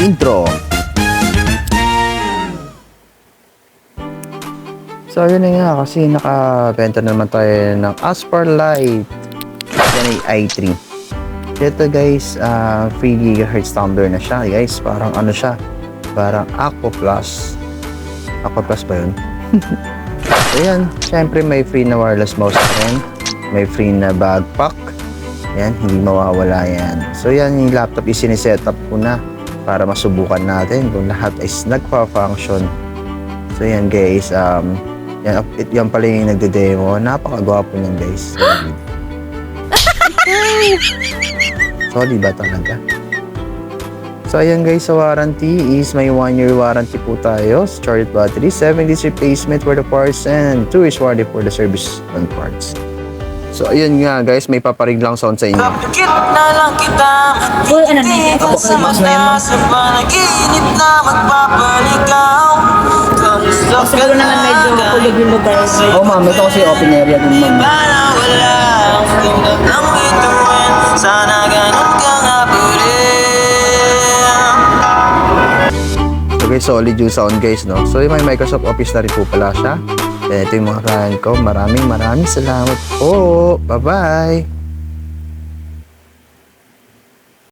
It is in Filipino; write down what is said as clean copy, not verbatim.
intro. So yun na nga, kasi nakabenta naman tayo ng Aspar Lite. Yan ay i3. Ito guys, 3 GHz tumbler na siya guys. Parang ano siya, parang Aqua Plus. Aqua Plus ba yun? So yan, syempre may free na wireless mouse rin. May free na backpack. Yan, hindi mawawala yan. So yan, yung laptop is sinisetup ko na para masubukan natin kung lahat is nagpa-function. So yan guys, yan pala yung nagde-demo. Napakagwapo niyan guys. Sorry ba talaga? So ayan guys, sa warranty is may 1-year warranty po tayo. Charged battery, 7 days replacement for the parts, and 2 years warranty for the service on parts. So ayun nga guys, may paparig lang sound sa inyo. Kapikit na lang kita, matititig sa mata, sa panaginip na magpapaligaw. Kamusta ka Siguro naman medyo kulog yung lugar. Oh ma'am, ito kasi open area dun ma'am. Para wala ang ganda ng bituin, sana ganun ka nga So guys, solid yung sound guys, no? So yung may Microsoft Office na rin po pala siya. Yan, ito yung mga client ko. Maraming salamat po. Bye-bye!